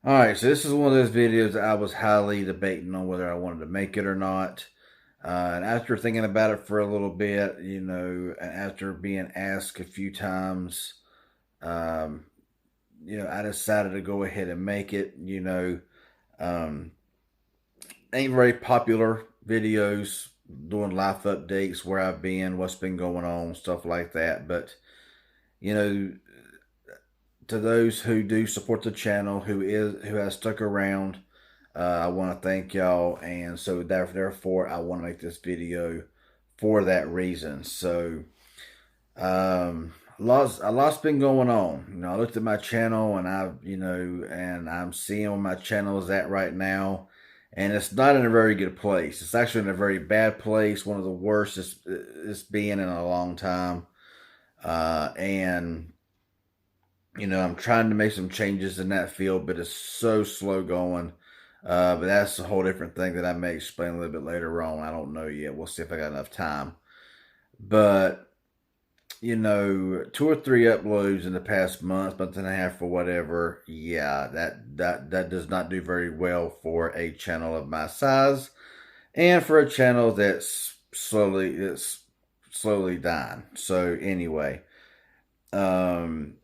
All right, so this is one of those videos that I was highly debating on whether I wanted to make it or not. And after thinking about it for a little bit, and after being asked a few times, um, I decided to go ahead and make it. Um, ain't very popular videos doing life updates, where I've been, what's been going on, stuff like that. But you know, to those who do support the channel, who has stuck around, I want to thank y'all, and so therefore I want to make this video for that reason. So, a lot's been going on. I looked at my channel, and I'm seeing where my channel is at right now, and it's not in a very good place. It's actually in a very bad place, one of the worst it's been in a long time. And I'm trying to make some changes in that field, but it's so slow going. But that's a whole different thing that I may explain a little bit later on. I don't know yet. We'll see if I got enough time. But, 2 or 3 uploads in the past month and a half, or whatever. Yeah, that does not do very well for a channel of my size, and for a channel that's slowly dying. So anyway, um,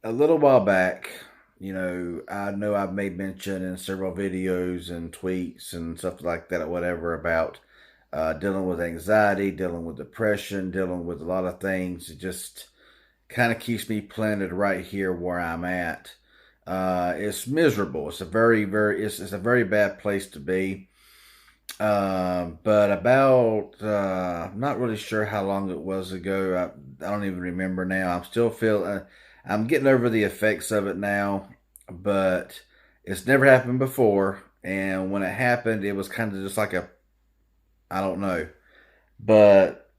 a little while back, I know I've made mention in several videos and tweets and stuff like that, or whatever, about dealing with anxiety, dealing with depression, dealing with a lot of things. It just kind of keeps me planted right here where I'm at. It's miserable. It's a it's a very bad place to be. But about, I'm not really sure how long it was ago. I don't even remember now. I'm getting over the effects of it now, but it's never happened before. And when it happened, it was kind of just like I don't know. But,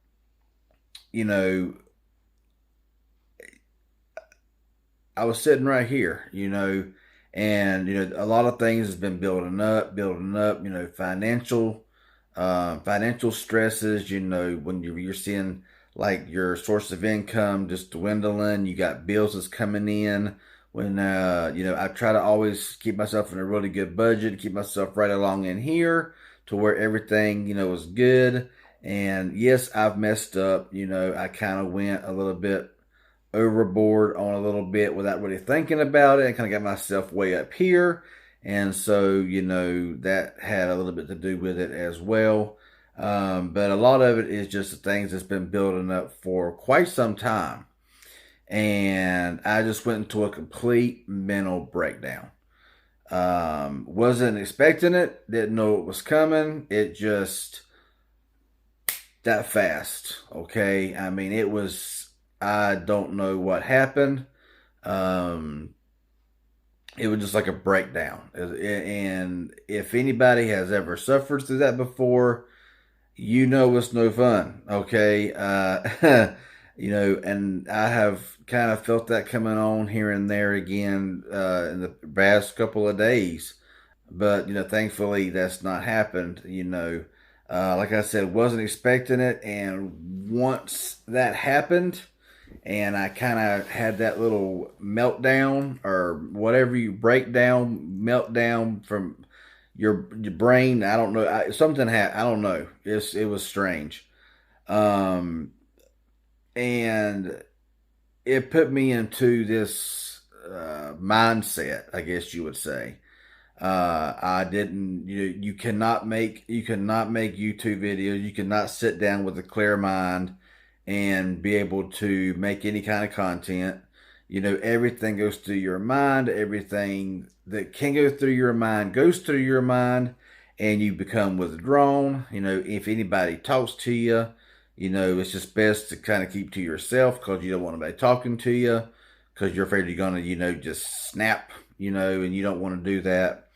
you know, I was sitting right here, and, a lot of things has been building up, financial stresses, when you're seeing like your source of income just dwindling. You got bills that's coming in. When I try to always keep myself in a really good budget, keep myself right along in here to where everything is good. And yes, I've messed up. I kind of went a little bit overboard on a little bit without really thinking about it, and kind of got myself way up here. And so, that had a little bit to do with it as well. But a lot of it is just the things that's been building up for quite some time. And I just went into a complete mental breakdown. Wasn't expecting it, didn't know it was coming. It just that fast. Okay. I mean, I don't know what happened. Um, it was just like a breakdown. And if anybody has ever suffered through that before, it's no fun. Okay. And I have kind of felt that coming on here and there again in the past couple of days. But, thankfully that's not happened. Like I said, wasn't expecting it. And once that happened, and I kind of had that little meltdown, or whatever, you breakdown, meltdown from your brain. I don't know. Something happened. I don't know. It was strange. Um, and it put me into this mindset, I guess you would say. I didn't. You cannot make YouTube videos. You cannot sit down with a clear mind and be able to make any kind of content. Everything goes through your mind. Everything that can go through your mind goes through your mind, and you become withdrawn. If anybody talks to you, it's just best to kind of keep to yourself, because you don't want anybody talking to you, because you're afraid you're gonna, just snap, and you don't want to do that,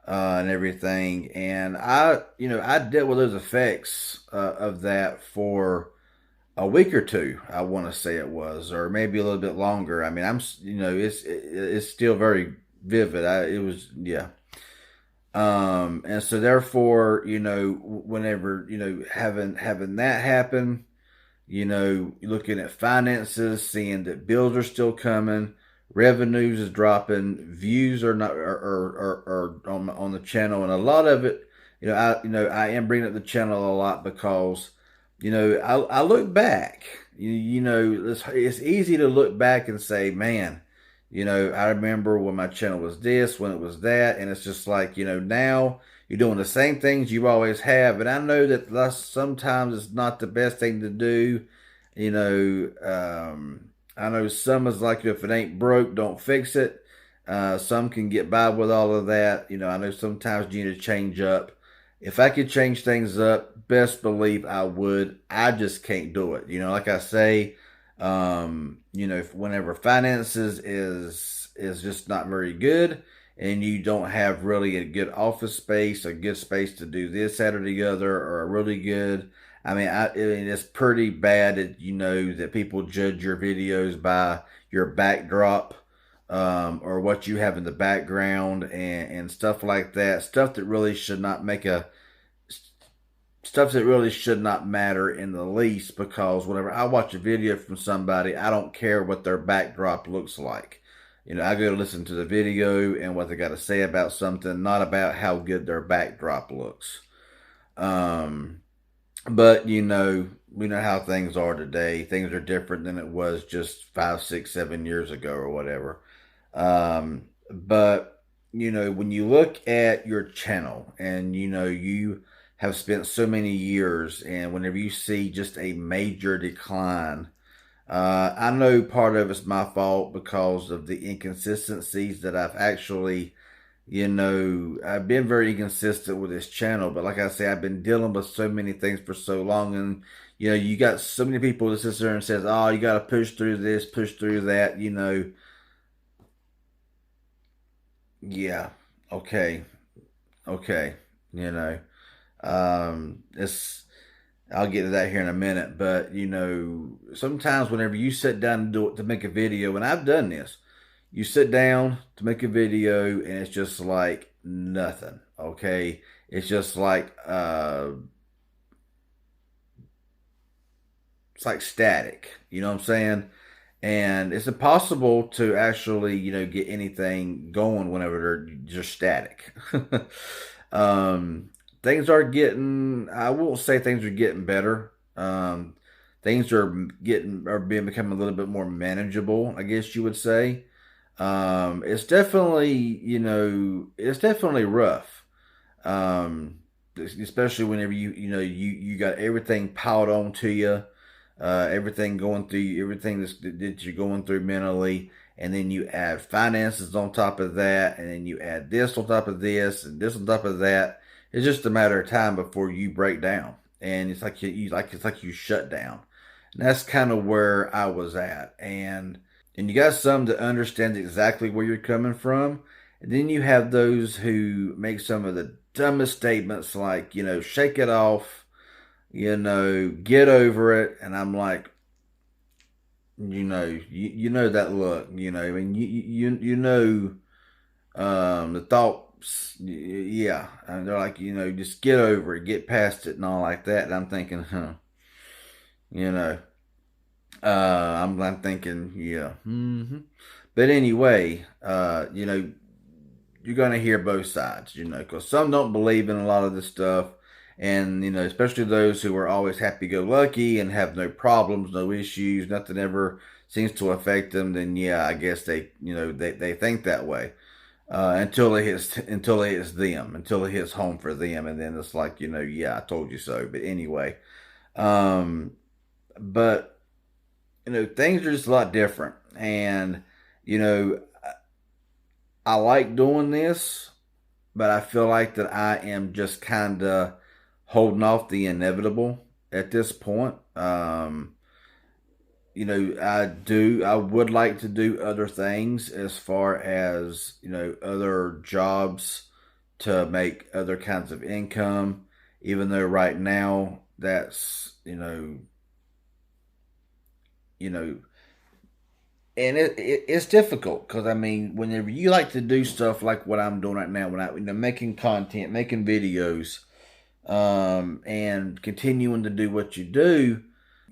and everything. And I dealt with those effects of that for a week or two. I want to say it was, or maybe a little bit longer. I mean, it's still very vivid. It was, yeah. And so therefore, whenever having that happen, looking at finances, seeing that bills are still coming, revenues is dropping, views are not are on the channel, and a lot of it, I am bringing up the channel a lot because, I look back. It's easy to look back and say, man, I remember when my channel was this, when it was that, and it's just like, now you're doing the same things you always have, and I know that sometimes it's not the best thing to do. You know, I know some is like, if it ain't broke, don't fix it. Some can get by with all of that. I know sometimes you need to change up. If I could change things up, best believe I would. I just can't do it. Like I say, whenever finances is just not very good, and you don't have really a good office space, a good space to do this, that, or the other, or a really good. I mean, it's pretty bad that that people judge your videos by your backdrop, or what you have in the background, and stuff like that. Stuff that really should not matter in the least, because whenever I watch a video from somebody, I don't care what their backdrop looks like. I go to listen to the video and what they got to say about something, not about how good their backdrop looks. But we know how things are today. Things are different than it was just 5, 6, 7 years ago or whatever. But when you look at your channel, and you have spent so many years, and whenever you see just a major decline, I know part of it's my fault because of the inconsistencies that I've actually, I've been very inconsistent with this channel. But like I say, I've been dealing with so many things for so long, and you got so many people that sits there and says, "Oh, you got to push through this, push through that." Yeah, okay, okay, it's. I'll get to that here in a minute, but sometimes whenever you sit down to make a video, and I've done this, you sit down to make a video and it's just like nothing. Okay, it's just like it's like static. You know what I'm saying? And it's impossible to actually get anything going whenever they're just static. um, Things are getting. I won't say things are getting better. Things are being becoming a little bit more manageable, I guess you would say. It's definitely, it's definitely rough. Um, Especially whenever you got everything piled onto you, everything going through, everything that you're going through mentally, and then you add finances on top of that, and then you add this on top of this, and this on top of that. It's just a matter of time before you break down, and it's like you shut down. And that's kind of where I was at, and you got some that understand exactly where you're coming from, and then you have those who make some of the dumbest statements, like shake it off, get over it. And I'm like, you know that look, I mean, the thoughts, yeah. And they're like, just get over it, get past it, and all like that. And I'm thinking, you know, I'm thinking, yeah. But anyway, you're gonna hear both sides, because some don't believe in a lot of this stuff, and especially those who are always happy-go-lucky and have no problems, no issues, nothing ever seems to affect them. Then yeah, I guess they think that way, until it hits them, until it hits home for them, and then it's like, yeah, I told you so. But anyway, um, but things are just a lot different, and you know I like doing this, but I feel like that I am just kind of holding off the inevitable at this point. I would like to do other things, as far as other jobs, to make other kinds of income, even though right now that's you know and it's difficult, because I mean, whenever you like to do stuff like what I'm doing right now, when I making content, making videos, and continuing to do what you do,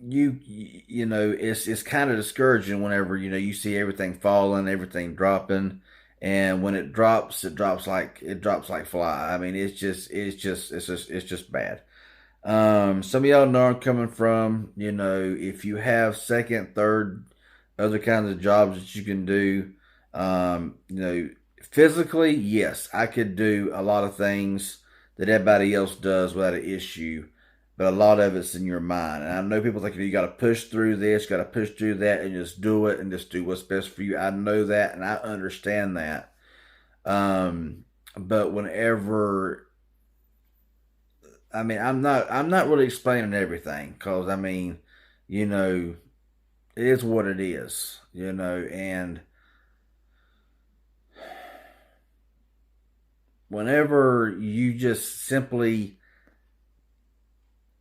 you know, it's kind of discouraging whenever you see everything falling, everything dropping, and when it drops like fly. I mean, it's just bad. Some of y'all know I'm coming from. If you have second, third, other kinds of jobs that you can do, physically, yes, I could do a lot of things that everybody else does without an issue, but a lot of it's in your mind. And I know people think you got to push through this, got to push through that, and just do it and just do what's best for you. I know that, and I understand that. But whenever I'm not really explaining everything because you know, it is what it is, and whenever you just simply,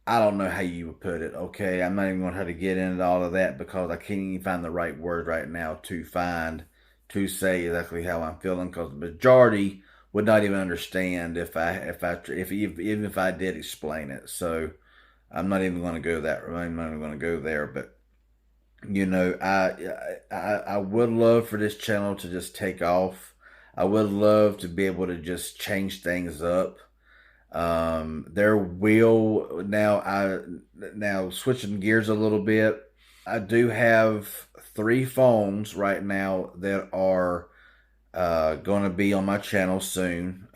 I don't know how you would put it. Okay, I'm not even going to try to get into all of that because I can't even find the right word right now to say exactly how I'm feeling because the majority would not even understand even if I did explain it. So I'm not even going to go that. I'm not even going to go there, but I would love for this channel to just take off. I would love to be able to just change things up. There will now switching gears a little bit. I do have three phones right now that are going to be on my channel soon.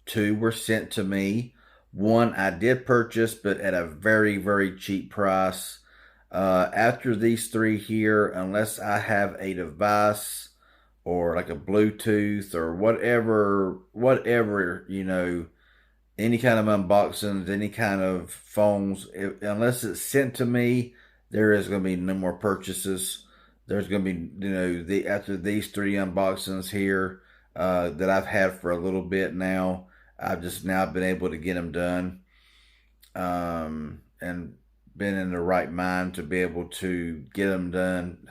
Two were sent to me. One I did purchase, but at a very, very cheap price. After these three here, unless I have a device or like a Bluetooth or whatever, any kind of unboxings, any kind of phones, unless it's sent to me, there is going to be no more purchases. There's going to be, after these three unboxings here that I've had for a little bit now, I've just now been able to get them done, and been in the right mind to be able to get them done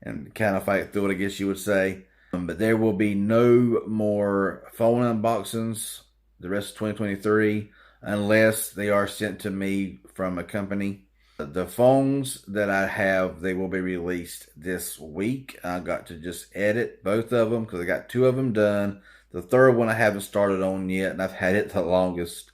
and kind of fight through it, I guess you would say. But there will be no more phone unboxings the rest of 2023 unless they are sent to me from a company. The phones that I have, they will be released this week. I got to just edit both of them because I got two of them done. The third one I haven't started on yet, and I've had it the longest.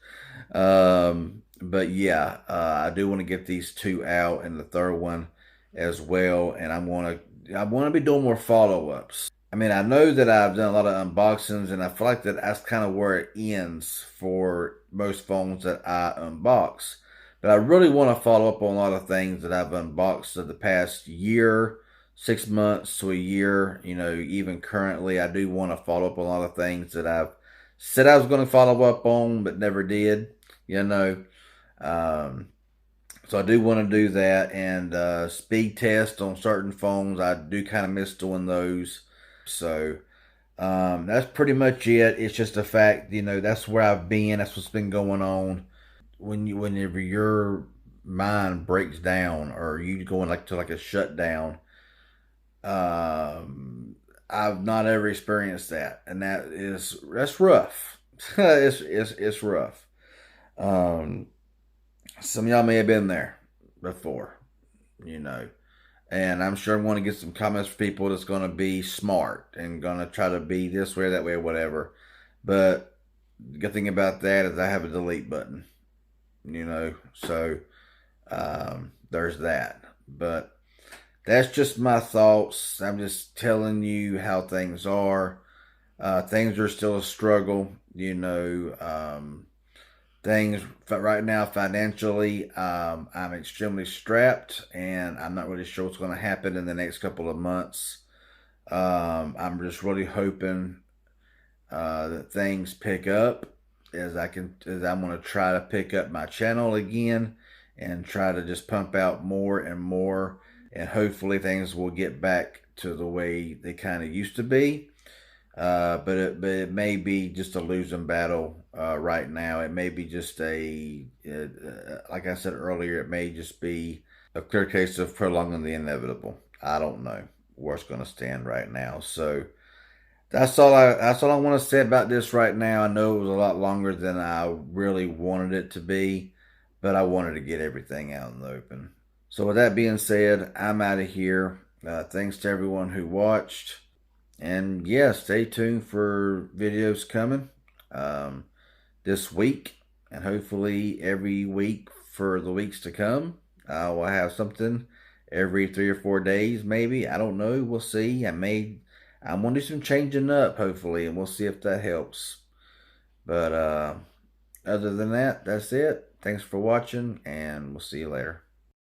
But yeah, I do want to get these two out and the third one as well, and I want to be doing more follow ups. I know that I've done a lot of unboxings, and I feel like that's kind of where it ends for most phones that I unbox. But I really want to follow up on a lot of things that I've unboxed of the past year, 6 months to a year. Even currently, I do want to follow up on a lot of things that I've said I was going to follow up on, but never did. You know, um, so I do want to do that and speed test on certain phones. I do kind of miss doing those. So that's pretty much it. It's just a fact, that's where I've been. That's what's been going on. Whenever your mind breaks down or you go in like a shutdown, um, I've not ever experienced that, and that's rough. It's rough. Um, some of y'all may have been there before, you know. And I'm sure I'm going to get some comments from people that's going to be smart and going to try to be this way, that way, whatever. But the good thing about that is I have a delete button, So there's that. But that's just my thoughts. I'm just telling you how things are. Things are still a struggle, things right now financially. I'm extremely strapped, and I'm not really sure what's going to happen in the next couple of months. I'm just really hoping that things pick up as I'm going to try to pick up my channel again and try to just pump out more and more, and hopefully things will get back to the way they kind of used to be. But it may be just a losing battle right now. It may be just like I said earlier, it may just be a clear case of prolonging the inevitable. I don't know where it's going to stand right now. So that's all I want to say about this right now. I know it was a lot longer than I really wanted it to be, but I wanted to get everything out in the open. So with that being said, I'm out of here. Thanks to everyone who watched. And yeah, stay tuned for videos coming um, this week and hopefully every week for the weeks to come. I will have something every 3 or 4 days, maybe. I don't know. We'll see. I'm gonna do some changing up, hopefully, and we'll see if that helps. But other than that, that's it. Thanks for watching, and we'll see you later.